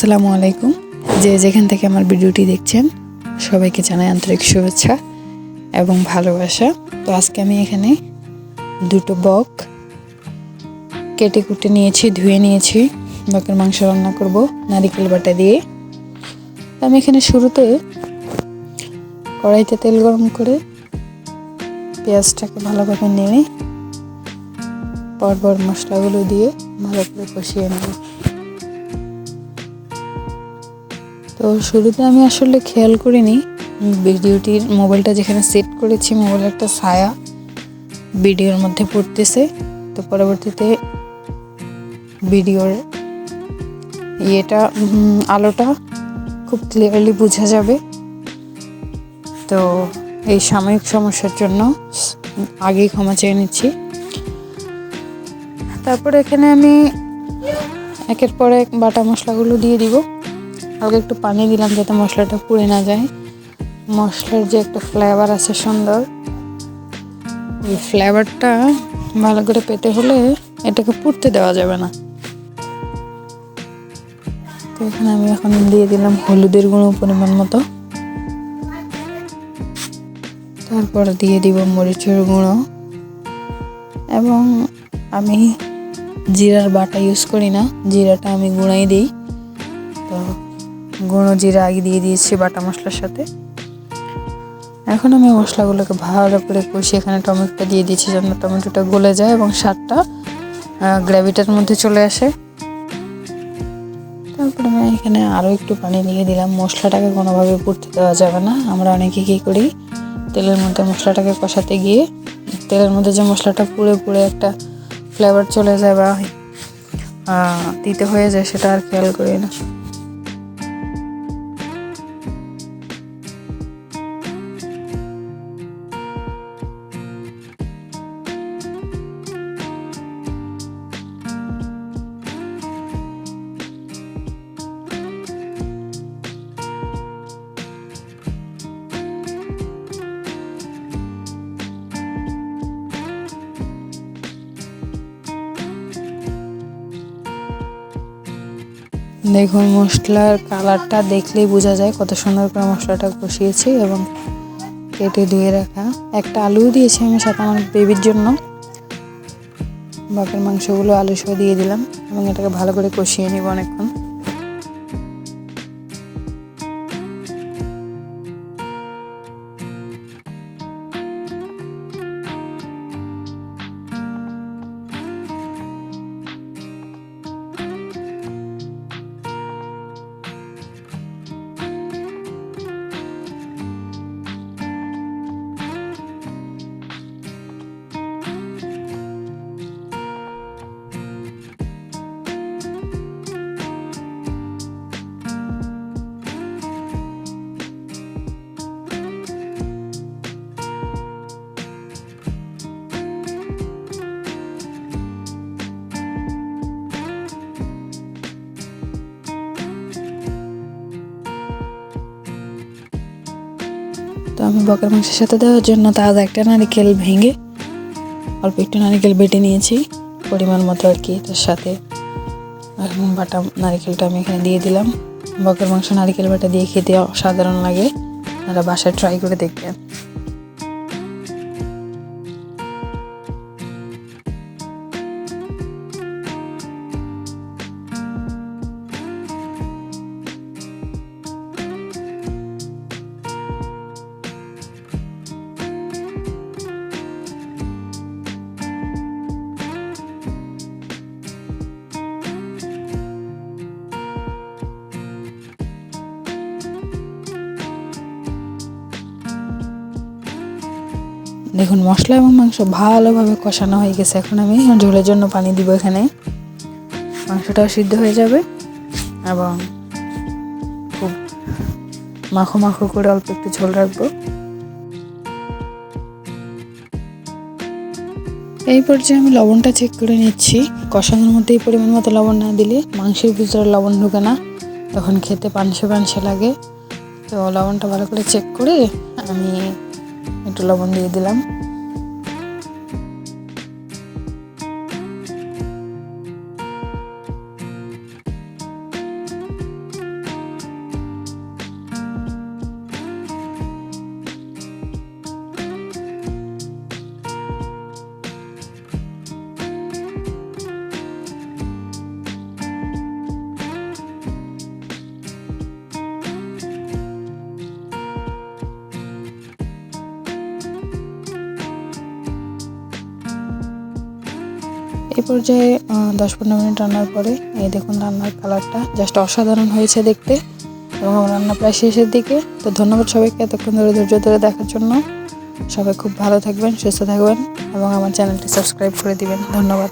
আসসালামু আলাইকুম। যে যেখান থেকে আমার ভিডিওটি দেখছেন সবাইকে জানাই আন্তরিক শুভেচ্ছা এবং ভালোবাসা। তো আজকে আমি এখানে দুটো বক কেটে কুটে নিয়েছি, ধুয়ে নিয়েছি। বকের মাংস রান্না করব নারিকেল বাটা দিয়ে। তো আমি এখানে শুরুতে কড়াইতে তেল গরম করে পেঁয়াজটাকে ভালোভাবে নেড়ে পরপর মশলাগুলো দিয়ে ভালো করে কষিয়ে নেব। তো শুরুতে আমি আসলে খেয়াল করিনি ভিডিওটির মোবাইলটা যেখানে সেট করেছি মোবাইলের একটা ছায়া ভিডিওর মধ্যে পড়তেছে। তো পরবর্তীতে ভিডিওর আলোটা খুব ক্লিয়ারলি বোঝা যাবে। তো এই সাময়িক সমস্যার জন্য আগেই ক্ষমা চেয়ে নিচ্ছি। তারপরে এখানে আমি একের পর এক বাটা মশলাগুলো দিয়ে দিব। হালকা একটু পানি দিলাম যাতে মশলাটা পুড়ে না যায়। মশলার যে একটা ফ্লেভার আছে সুন্দর, এই ফ্লেভারটা ভালো করে পেতে হলে এটাকে পুড়তে দেওয়া যাবে না। তো এখানে আমি এখন দিয়ে দিলাম হলুদের গুঁড়ো পরিমাণ মতো, তারপর দিয়ে দিব মরিচের গুঁড়ো, এবং আমি জিরার বাটা ইউজ করি না, জিরাটা আমি গুঁড়াই দিই। তো গুঁড়ো জিরা আগে দিয়ে দিয়েছি বাটা মশলার সাথে। এখন আমি মশলাগুলোকে ভালো করে কষিয়ে এখানে টমেটোটা দিয়ে দিয়েছি যেন টমেটোটা গলে যায় এবং স্বাদটা গ্রেভিটার মধ্যে চলে আসে। তারপরে আমি এখানে আরও একটু পানি দিয়ে দিলাম। মশলাটাকে কোনোভাবে পুড়তে দেওয়া যাবে না। আমরা অনেকে কী করি, তেলের মধ্যে মশলাটাকে কষাতে গিয়ে তেলের মধ্যে যে মশলাটা পুড়ে পুড়ে একটা ফ্লেভার চলে যায় বা তিতে হয়ে যায়, সেটা আর খেয়াল করি না। দেখুন মশলার কালারটা দেখলেই বোঝা যায় কত সুন্দর করে মশলাটা কষিয়েছি। এবং কেটে ধুয়ে রাখা একটা আলু দিয়েছি আমি সাথে আমার বেবির জন্য। বাকের মাংসগুলো আলু সহ দিয়ে দিলাম এবং এটাকে ভালো করে কষিয়ে নিব অনেকক্ষণ। তো আমি বকের মাংসের সাথে দেওয়ার জন্য তাজা একটা নারিকেল ভেঙে অল্প একটু নারিকেল বেটে নিয়েছি পরিমাণ মতো আর কি। তার সাথে বাটা নারিকেলটা আমি এখানে দিয়ে দিলাম। বকের মাংস নারিকেল বাটা দিয়ে খেতে অসাধারণ লাগে, আপনারা বাসায় ট্রাই করে দেখবেন। দেখুন মশলা এবং মাংস ভালোভাবে কষানো হয়ে গেছে। এখন আমি ঝোলের জন্য পানি দিব। এখানে মাংসটাও সিদ্ধ হয়ে যাবে এবং খুব মাখো মাখো করে অল্প একটু ঝোল রাখবো। এই পর্যায়ে আমি লবণটা চেক করে নিচ্ছি। কষানোর মধ্যে এই পরিমাণ মতো লবণ না দিলে মাংসের ভিতরে লবণ ঢুকে না, তখন খেতে পানসে পানসে লাগে। তো লবণটা ভালো করে চেক করে আমি একটু লবণ দিয়ে দিলাম। এই পর্যায়ে 10-15 মিনিট রান্নার পরে এই দেখুন রান্নার কালারটা জাস্ট অসাধারণ হয়েছে দেখতে এবং আমার রান্না প্রায় শেষের দিকে। তো ধন্যবাদ সবাইকে এতক্ষণ ধরে ধৈর্য ধরে দেখার জন্য। সবাই খুব ভালো থাকবেন, সুস্থ থাকবেন এবং আমার চ্যানেলটি সাবস্ক্রাইব করে দিবেন। ধন্যবাদ।